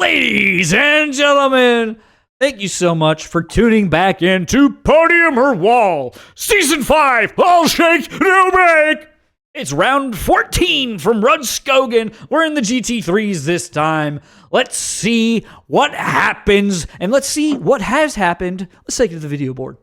Ladies and gentlemen, thank you so much for tuning back into Podium or Wall, Season 5, All Shake, No Break. It's round 14 from Rudskogen. We're in the GT3s this time. Let's see what happens, and let's see what has happened. Let's take it to the video board.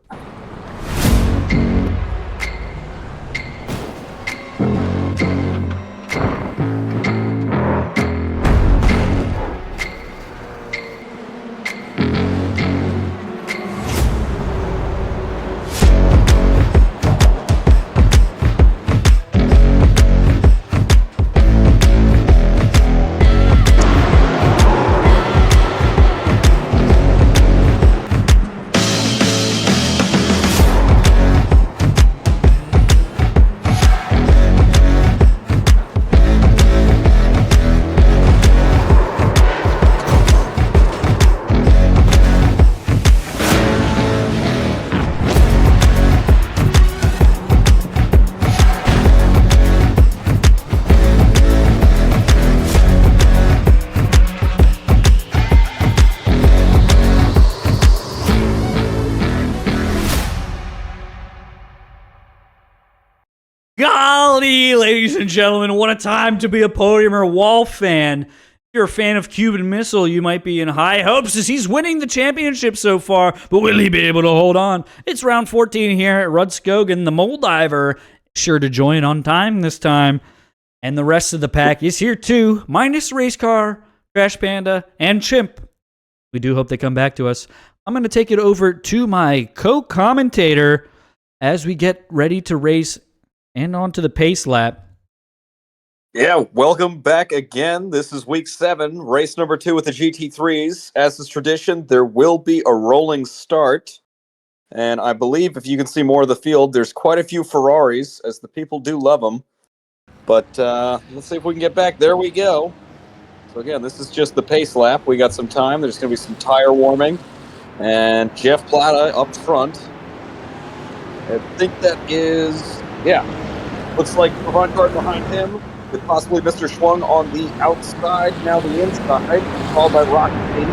Golly, ladies and gentlemen, what a time to be a Podium or Wall fan. If you're a fan of Cuban Missile, you might be in high hopes as he's winning the championship so far, but will he be able to hold on? It's round 14 here at Rudskogen. The Mole Diver sure to join on time this time. And the rest of the pack is here too, minus Race Car, Crash Panda, and Chimp. We do hope they come back to us. I'm going to take it over to my co-commentator as we get ready to race and on to the pace lap. Yeah, welcome back again. This is week 7, race number 2 with the GT3s. As is tradition, there will be a rolling start. And I believe if you can see more of the field, there's quite a few Ferraris, as the people do love them. But let's see if we can get back. There we go. So again, this is just the pace lap. We got some time. There's going to be some tire warming. And Jeff Plata up front. I think that is... yeah. Looks like Avant-Garde behind him, with possibly Mr. Schwung on the outside, now the inside, followed by Rocky.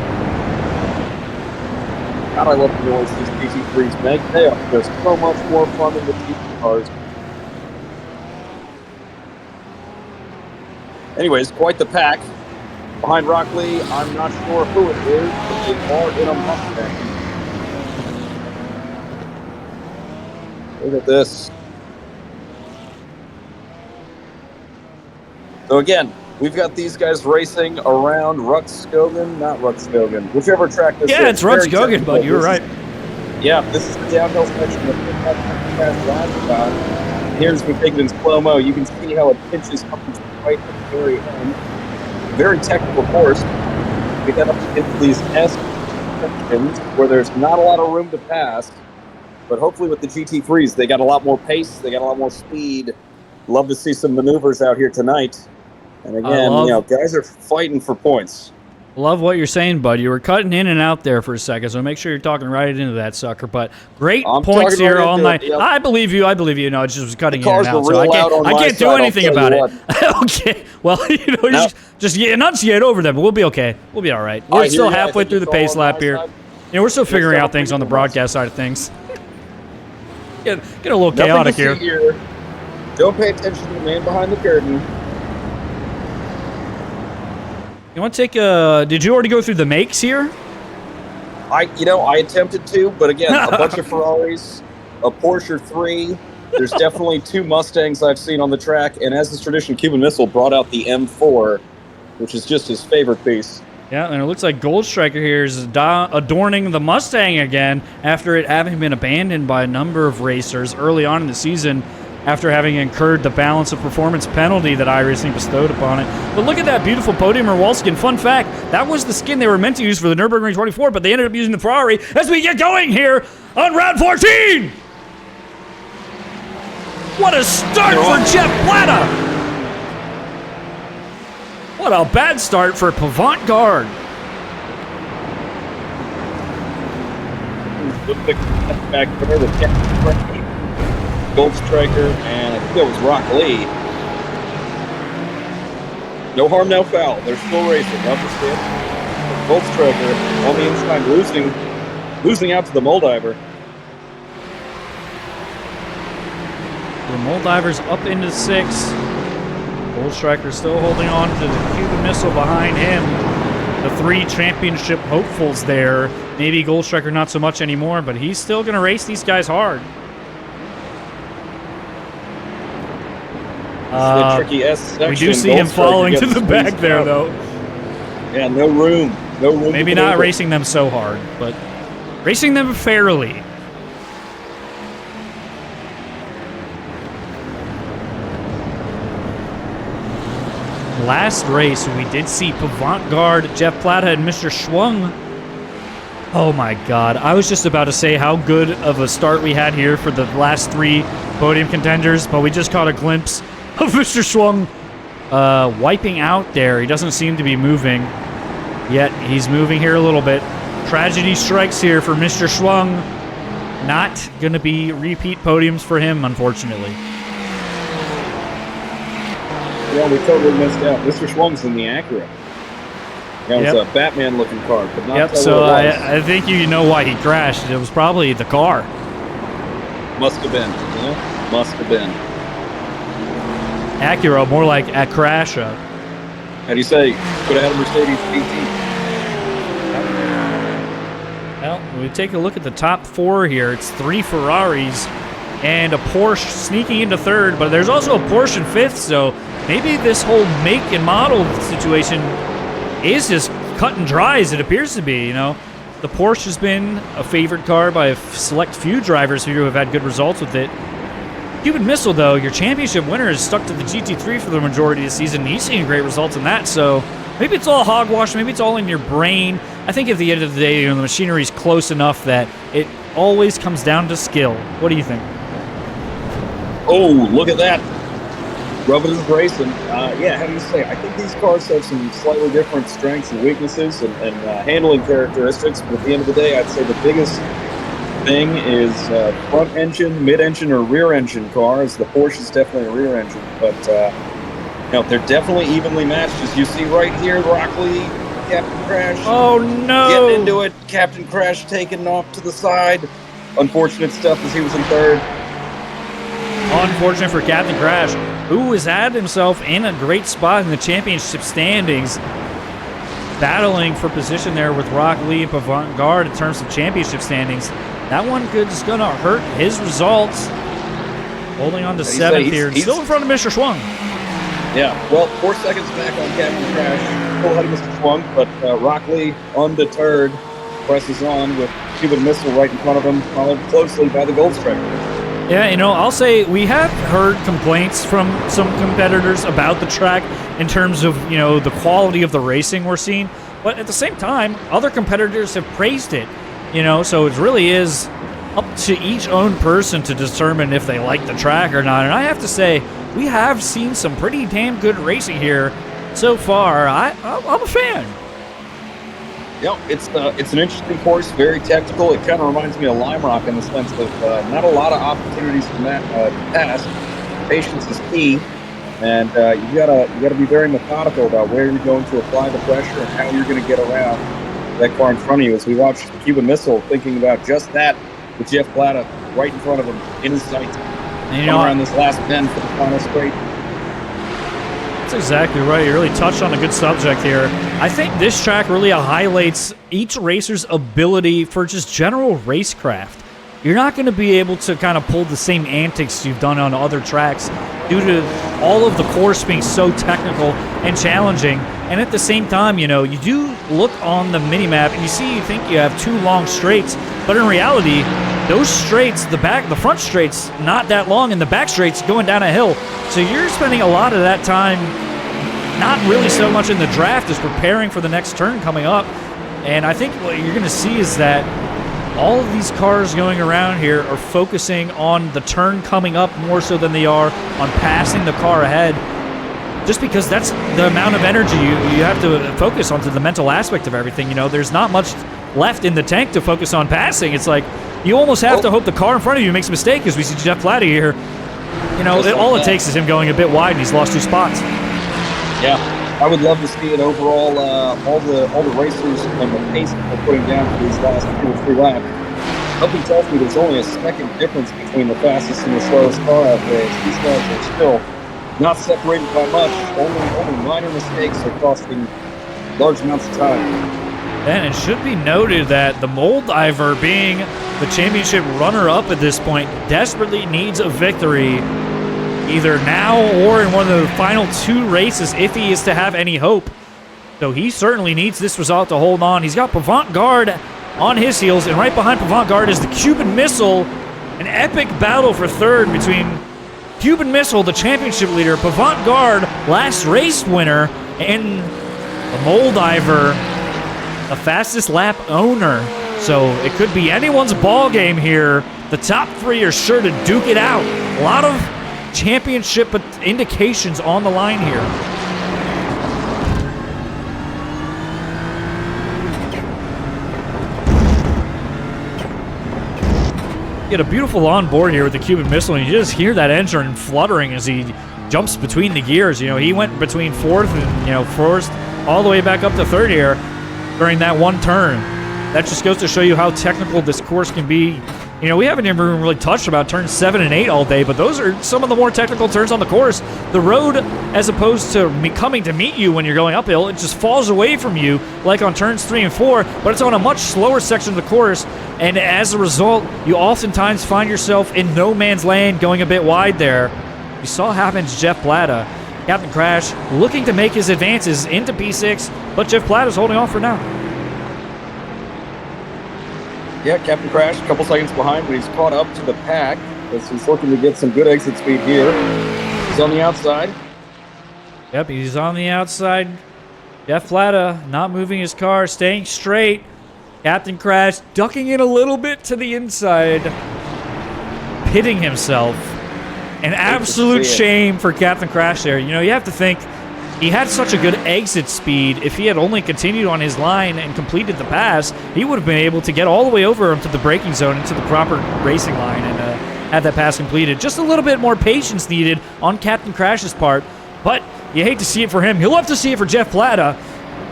God, I love the noise these GT3s make. They are just so much more fun than the GT cars. Anyways, quite the pack. Behind Rockley, I'm not sure who it is, but they are in a Mustang. Look at this. So again, we've got these guys racing around Rudskogen, not Rudskogen, whichever track this is. Yeah, it's Rudskogen, but you're right. Yeah, this is the downhill section of the Here's we take it in slow-mo. You can see how it pinches up into the right at the very end. Very technical course. We get up into these S sections where there's not a lot of room to pass, but hopefully with the GT3s, they got a lot more pace, they got a lot more speed. Love to see some maneuvers out here tonight. And again, guys are fighting for points. Love what you're saying, bud. You were cutting in and out there for a second, so make sure you're talking right into that sucker. But great points here all night. Yep. I believe you. No, it just was cutting in and out, so I can't do anything about it. Okay, well, just enunciate over them, but we'll be okay. We'll be all right. We're still halfway through the pace lap here. We're still figuring out things on the broadcast side of things. Get a little chaotic here. Don't pay attention to the man behind the curtain. You want to take a... Did you already go through the makes here? I attempted to, but again, a bunch of Ferraris, a Porsche 3. There's definitely 2 Mustangs I've seen on the track, and as is tradition, Cuban Missile brought out the M4, which is just his favorite piece. Yeah, and it looks like Gold Striker here is adorning the Mustang again after it having been abandoned by a number of racers early on in the season, after having incurred the balance of performance penalty that iRacing bestowed upon it. But look at that beautiful Podium or Wall skin. Fun fact, that was the skin they were meant to use for the Nürburgring 24, but they ended up using the Ferrari as we get going here on round 14! What a start for Jeff Plata! What a bad start for Avant-Garde. Back there, the Gold Striker, and I think that was Rock Lee. No harm, no foul. They're still racing. Understand? Goldstriker on the inside, losing out to the Moldiver. The Moldiver's up into 6. Goldstriker still holding on to the Cuban Missile behind him. The 3 championship hopefuls there. Maybe Goldstriker not so much anymore, but he's still going to race these guys hard. The tricky S section. We do see him falling to the back there, though. Yeah, no room. Maybe not racing them so hard, but racing them fairly. Last race, we did see Avant-Garde, Jeff Plata, and Mr. Schwung. Oh my God. I was just about to say how good of a start we had here for the last 3 podium contenders, but we just caught a glimpse of Mr. Schwung wiping out there. He doesn't seem to be moving, yet he's moving here a little bit. Tragedy strikes here for Mr. Schwung. Not going to be repeat podiums for him, unfortunately. Yeah, we totally missed out. Mr. Schwung's in the Acura. That was a Batman-looking car, but not so I think you know why he crashed. It was probably the car. Must have been. Yeah, must have been. Acura, more like Acrasha. How do you say? Could have had a Mercedes 18. Well, we take a look at the top 4 here. It's 3 Ferraris and a Porsche sneaking into 3rd, but there's also a Porsche in 5th, so maybe this whole make and model situation is just cut and dry as it appears to be, you know. The Porsche has been a favorite car by a select few drivers who have had good results with it. Cuban Missile, though, your championship winner, is stuck to the GT3 for the majority of the season. He's seeing great results in that, so maybe it's all hogwash, maybe it's all in your brain. I think at the end of the day, you know, the machinery's close enough that it always comes down to skill. What do you think? Oh, look at that. Rubbing is racing. Yeah, how do you say? I think these cars have some slightly different strengths and weaknesses and handling characteristics, but at the end of the day, I'd say the biggest thing is front engine, mid engine, or rear engine cars. The Porsche is definitely a rear engine, but you know, they're definitely evenly matched. As you see right here, Rockley, Captain Crash. Oh no! Getting into it. Captain Crash taken off to the side. Unfortunate stuff as he was in 3rd. Unfortunate for Captain Crash, who has had himself in a great spot in the championship standings, battling for position there with Rock Lee and Avant-Garde in terms of championship standings. That one is going to hurt his results. Holding on to 7th here, still in front of Mr. Schwung. Yeah, well, 4 seconds back on Captain Crash, full ahead of Mr. Schwung, but Rock Lee, undeterred, presses on with Cuban Missile right in front of him, followed closely by the Goldstriker. Yeah, you know, I'll say we have heard complaints from some competitors about the track in terms of, you know, the quality of the racing we're seeing. But at the same time, other competitors have praised it, you know, so it really is up to each own person to determine if they like the track or not. And I have to say, we have seen some pretty damn good racing here so far. I'm a fan. Yep, it's an interesting course, very technical. It kind of reminds me of Lime Rock in the sense of not a lot of opportunities to pass. Patience is key, and you gotta be very methodical about where you're going to apply the pressure and how you're going to get around that car in front of you. As we watch the Cuban Missile thinking about just that with Jeff Plata right in front of him in his sights, you know, around this last bend for the final straight. That's exactly right. You really touched on a good subject here. I think this track really highlights each racer's ability for just general racecraft. You're not going to be able to kind of pull the same antics you've done on other tracks due to all of the course being so technical and challenging. And at the same time, you know, you do look on the mini-map and you think you have 2 long straights, but in reality, those straights, the front straight's not that long, and the back straight's going down a hill. So you're spending a lot of that time not really so much in the draft as preparing for the next turn coming up. And I think what you're going to see is that all of these cars going around here are focusing on the turn coming up more so than they are on passing the car ahead. Just because that's the amount of energy you have to focus on, to the mental aspect of everything. You know, there's not much left in the tank to focus on passing. It's like you almost have to hope the car in front of you makes a mistake, because we see Jeff Plata here. You know, all it takes is him going a bit wide, and he's lost 2 spots. Yeah, I would love to see it overall. All the racers and the pace that they're putting down for these last 2 or 3 laps. Something tells me there's only a second difference between the fastest and the slowest car out there. These guys are still not separated by much. Only minor mistakes are costing large amounts of time. And it should be noted that the Moldiver, being the championship runner-up at this point, desperately needs a victory either now or in one of the final 2 races if he is to have any hope. So he certainly needs this result to hold on. He's got Pavant Guard on his heels, and right behind Pavant Guard is the Cuban Missile. An epic battle for third between Cuban Missile, the championship leader, Pavant Guard, last race winner, and the Moldiver, the fastest lap owner. So it could be anyone's ball game here. The top 3 are sure to duke it out. A lot of championship indications on the line here. Get a beautiful onboard here with the Cuban Missile, and you just hear that engine fluttering as he jumps between the gears. You know, he went between 4th and, first all the way back up to 3rd here during that one turn. That just goes to show you how technical this course can be. You know, we haven't even really touched about turns 7 and 8 all day, but those are some of the more technical turns on the course. The road, as opposed to coming to meet you when you're going uphill, it just falls away from you, like on turns 3 and 4, but it's on a much slower section of the course, and as a result, you oftentimes find yourself in no man's land going a bit wide there. You saw what happened to Jeff Blatta. Captain Crash looking to make his advances into P6, but Jeff Blatta's holding off for now. Yeah, Captain Crash, a couple seconds behind, but he's caught up to the pack as he's looking to get some good exit speed here. He's on the outside. Yep, he's on the outside. Jeff Blatta not moving his car, staying straight. Captain Crash ducking in a little bit to the inside, pitting himself. An absolute shame for Captain Crash there. You know, you have to think he had such a good exit speed. If he had only continued on his line and completed the pass, he would have been able to get all the way over into the braking zone, into the proper racing line, and had that pass completed. Just a little bit more patience needed on Captain Crash's part, but you hate to see it for him. You'll love to see it for Jeff Blatta.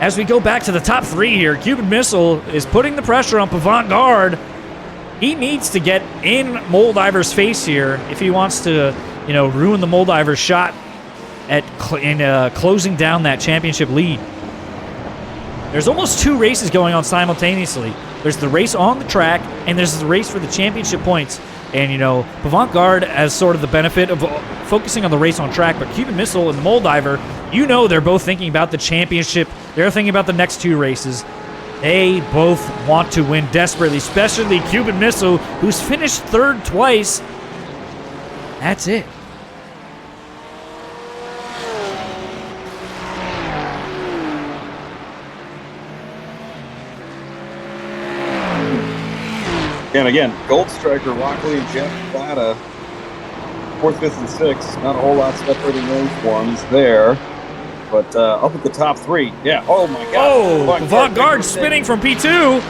As we go back to the top 3 here, Cuban Missile is putting the pressure on Pavant Guard. He needs to get in Moldiver's face here if he wants to, ruin the Moldiver's shot at closing down that championship lead. There's almost 2 races going on simultaneously. There's the race on the track, and there's the race for the championship points. And, Pavant Guard has sort of the benefit of focusing on the race on track, but Cuban Missile and the Moldiver, they're both thinking about the championship. They're thinking about the next 2 races. They both want to win desperately, especially Cuban Missile, who's finished 3rd twice. That's it. And again, Gold Striker, Rockley, and Jeff Blatta, 4th, 5th, and 6th. Not a whole lot separating those ones there. But up at the top 3, yeah. Oh my God! Oh, Pavant Guard spinning from P2.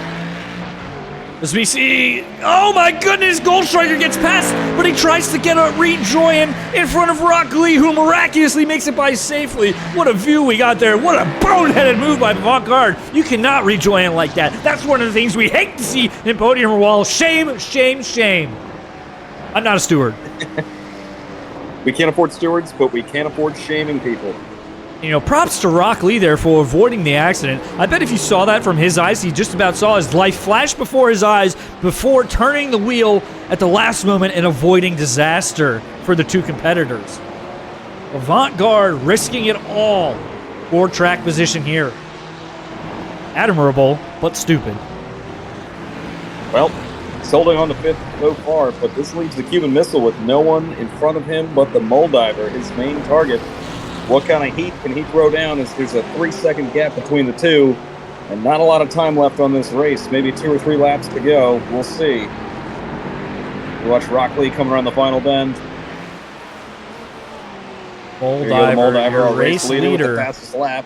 As we see, oh my goodness, Gold Striker gets past, but he tries to get a rejoin in front of Rockley, who miraculously makes it by safely. What a view we got there! What a boneheaded move by Pavant Guard. You cannot rejoin like that. That's one of the things we hate to see in Podium or Wall. Shame, shame, shame. I'm not a steward. We can't afford stewards, but we can't afford shaming people. Props to Rock Lee there for avoiding the accident. I bet if you saw that from his eyes, he just about saw his life flash before his eyes before turning the wheel at the last moment and avoiding disaster for the 2 competitors. Pavant Guard risking it all for track position here. Admirable, but stupid. Well, he's holding on to 5th so far, but this leaves the Cuban Missile with no one in front of him but the Moldiver, his main target. What kind of heat can he throw down as there's a 3-second gap between the 2 and not a lot of time left on this race. Maybe 2 or 3 laps to go. We'll see. You watch Rockley coming around the final bend. Moldiver, our race leader. With the fastest lap.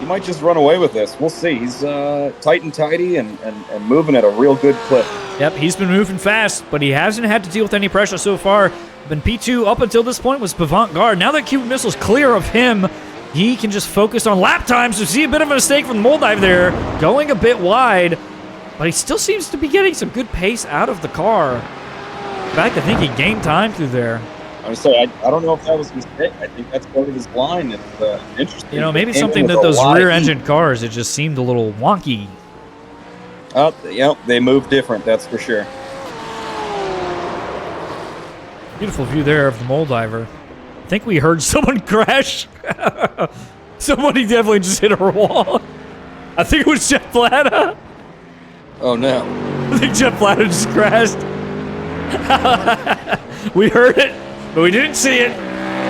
He might just run away with this. We'll see. He's tight and tidy and moving at a real good clip. Yep, he's been moving fast, but he hasn't had to deal with any pressure so far. Been P2 up until this point was Avant-Garde. Now that Cuban Missile's clear of him, he can just focus on lap time. So see a bit of a mistake from the Moldive there, going a bit wide, but he still seems to be getting some good pace out of the car. In fact, I think he gained time through there. I would say, I don't know if that was a mistake. I think that's part of his line. It's interesting. You know, maybe something that those rear-engine cars, it just seemed a little wonky. Oh, yeah, they move different, that's for sure. Beautiful view there of the Moldiver. I think we heard someone crash. Somebody definitely just hit a wall. I think it was Jeff Plata. Oh, no. I think Jeff Plata just crashed. We heard it, but we didn't see it.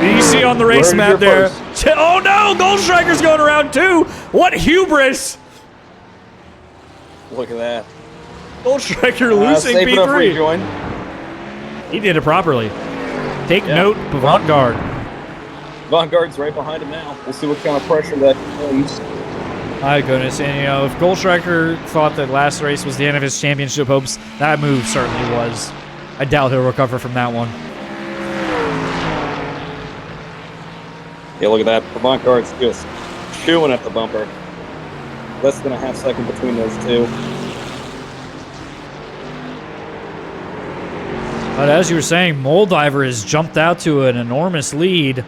Did you see on the race map there? Oh, no! Goldstriker's going around, too! What hubris! Look at that. Goldstriker losing P3. He did it properly. Take note, Avant-Garde. Avant-Garde's right behind him now. We'll see what kind of pressure that brings. My goodness, and you know, if Goldstriker thought that last race was the end of his championship hopes, that move certainly was. I doubt he'll recover from that one. Yeah, look at that. Avant-Garde's just chewing at the bumper. Less than a half second between those two. But as you were saying, Moldiver has jumped out to an enormous lead.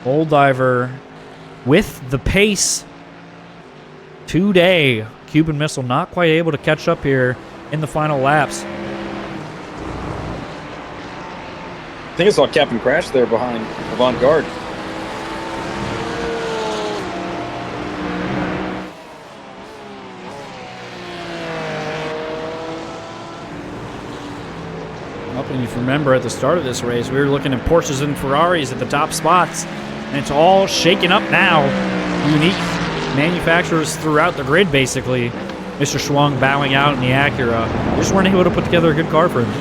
Moldiver with the pace today. Cuban Missile not quite able to catch up here in the final laps. I think I saw Captain Crash there behind Avant-Garde. And if you remember at the start of this race, we were looking at Porsches and Ferraris at the top spots, and it's all shaken up now. Unique manufacturers throughout the grid, basically. Mr. Schwung bowing out in the Acura. They just weren't able to put together a good car for him.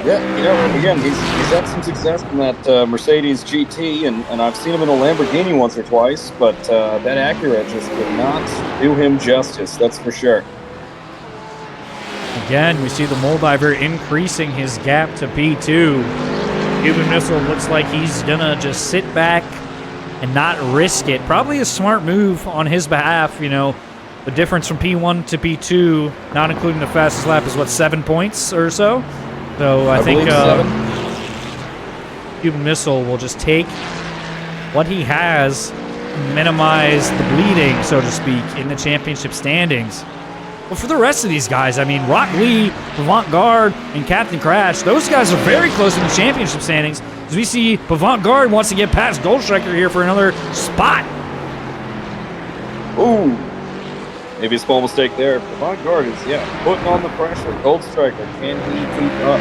Yeah, you know, again, he's had some success in that Mercedes GT, and I've seen him in a Lamborghini once or twice, but that Acura just did not do him justice, that's for sure. Again, we see the Moldiver increasing his gap to P2. Cuban Missile looks like he's gonna just sit back and not risk it. Probably a smart move on his behalf, you know. The difference from P1 to P2, not including the fastest lap, is what, 7 points or so? So I think Cuban Missile will just take what he has, minimize the bleeding, so to speak, in the championship standings. But for the rest of these guys, I mean, Rock Lee, Avant-Garde, and Captain Crash, those guys are very close in the championship standings. As we see, Avant-Garde wants to get past Goldstriker here for another spot. Ooh. Maybe a small mistake there. Avant-Garde is, putting on the pressure. Goldstriker, can he keep up?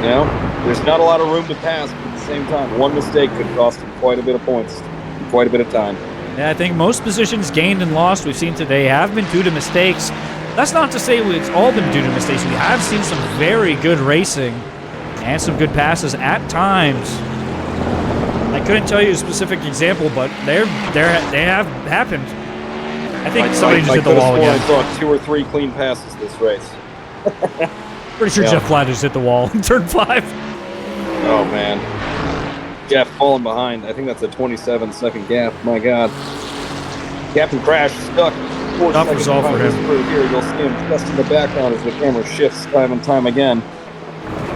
You know, there's not a lot of room to pass, but at the same time, one mistake could cost him quite a bit of points, and quite a bit of time. Yeah, I think most positions gained and lost we've seen today have been due to mistakes. That's not to say it's all been due to mistakes. We have seen some very good racing and some good passes at times. I couldn't tell you a specific example, but they have happened. I think somebody just hit the wall again. I saw 2 or 3 clean passes this race. Pretty sure Jeff Flat just hit the wall in turn 5. Oh, man. Jeff falling behind. I think that's a 27-second gap. My God. Captain Crash stuck. Tough result for him. Here, you'll see him just in the background as the camera shifts time and time again.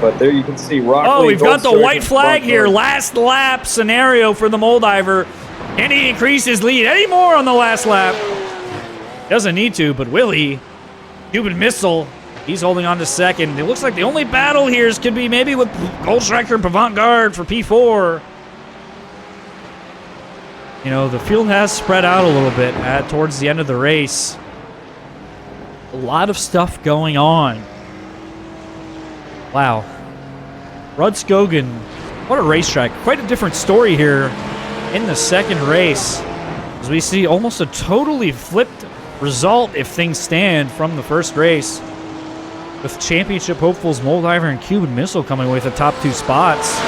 But there you can see Rock Lee. Oh, we've got the white flag here. Last lap scenario for the Moldiver. Can he increase his lead any more on the last lap? Doesn't need to, but will he? Cuban Missile. He's holding on to second. It looks like the only battle here could be maybe with Goldstriker and Avant-Garde for P4. You know, the field has spread out a little bit towards the end of the race. A lot of stuff going on. Wow. Rudskogen, what a racetrack. Quite a different story here in the second race. As we see almost a totally flipped result if things stand from the first race. With championship hopefuls Moldiver and Cuban Missile coming away with the top 2 spots.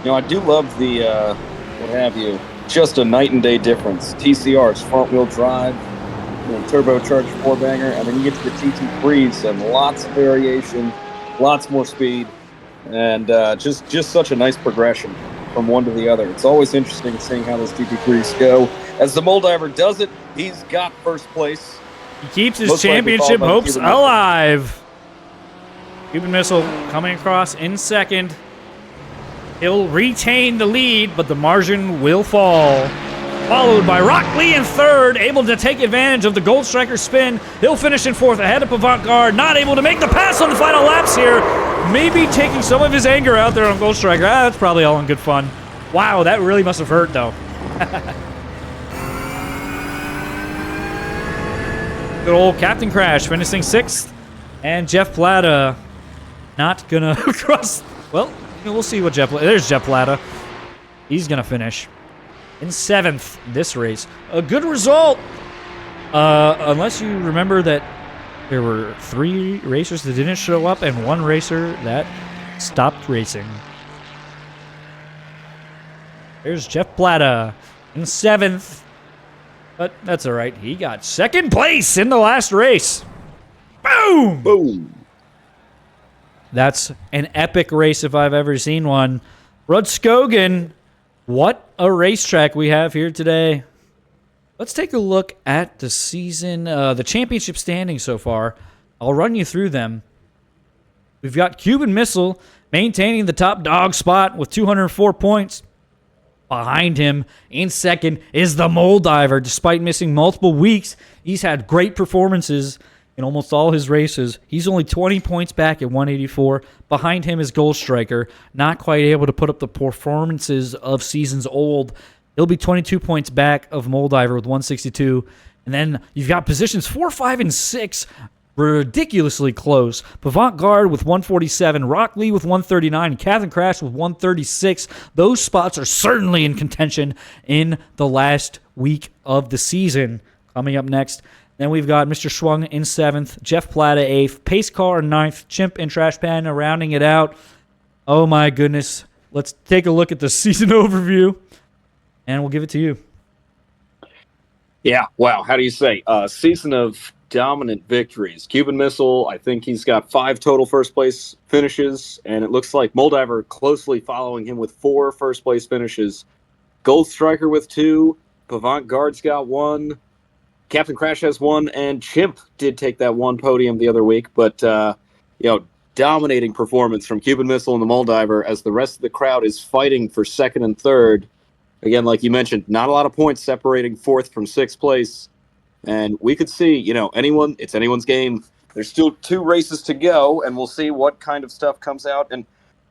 You know, I do love the, what have you, just a night and day difference. TCR's front-wheel drive, turbocharged four-banger, and then you get to the GT3s and lots of variation, lots more speed, and just such a nice progression from one to the other. It's always interesting seeing how those GT3s go. As the Moldiver does it, he's got first place. He keeps his championship hopes alive. Cuban Missile coming across in second. He'll retain the lead, but the margin will fall. Followed by Rock Lee in third, able to take advantage of the Gold Striker spin. He'll finish in fourth ahead of Avant-Garde, not able to make the pass on the final laps here. Maybe taking some of his anger out there on Gold Striker. That's probably all in good fun. Wow, that really must have hurt, though. Good old Captain Crash finishing sixth. And Jeff Plata not gonna cross. Well, we'll see what Jeff. There's Jeff Plata. He's gonna finish in seventh this race. A good result. Unless you remember that there were 3 racers that didn't show up and 1 racer that stopped racing. There's Jeff Plata in seventh. But that's all right. He got second place in the last race. Boom! Boom. That's an epic race if I've ever seen one. Rudskogen, what a racetrack we have here today. Let's take a look at the season, the championship standings so far. I'll run you through them. We've got Cuban Missile maintaining the top dog spot with 204 points. Behind him, in second, is the Moldiver. Despite missing multiple weeks, he's had great performances in almost all his races. He's only 20 points back at 184. Behind him is Gold Striker, not quite able to put up the performances of seasons old. He'll be 22 points back of Moldiver with 162. And then you've got positions 4, 5, and 6 ridiculously close. Avant-Garde with 147, Rock Lee with 139, Captain Crash with 136. Those spots are certainly in contention in the last week of the season. Coming up next, then we've got Mr. Schwung in 7th, Jeff Plata 8th, Pace Car in 9th, Chimp and Trash Panda rounding it out. Oh my goodness. Let's take a look at the season overview, and we'll give it to you. Yeah, wow. How do you say? Season of dominant victories. Cuban Missile, I think he's got 5 total first-place finishes, and it looks like Moldiver closely following him with 4 first-place finishes. Gold Striker with 2, Avant-Garde's got 1, Captain Crash has 1, and Chimp did take that 1 podium the other week, but, dominating performance from Cuban Missile and the Moldiver as the rest of the crowd is fighting for 2nd and 3rd. Again, like you mentioned, not a lot of points separating 4th from 6th place. And we could see, it's anyone's game. There's still 2 races to go, and we'll see what kind of stuff comes out. And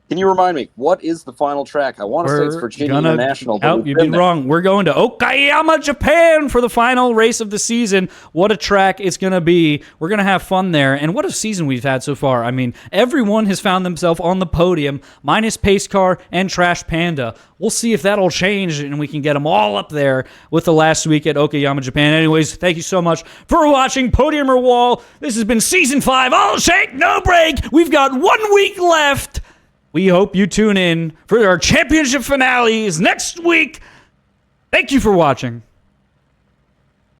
can you remind me, what is the final track? I want to say it's Virginia International. Oh, you'd be wrong. We're going to Okayama, Japan for the final race of the season. What a track it's going to be. We're going to have fun there. And what a season we've had so far. I mean, everyone has found themselves on the podium, minus Pace Car and Trash Panda. We'll see if that'll change and we can get them all up there with the last week at Okayama, Japan. Anyways, thank you so much for watching Podium or Wall. This has been Season 5. All shake, no break. We've got 1 week left. We hope you tune in for our championship finales next week. Thank you for watching.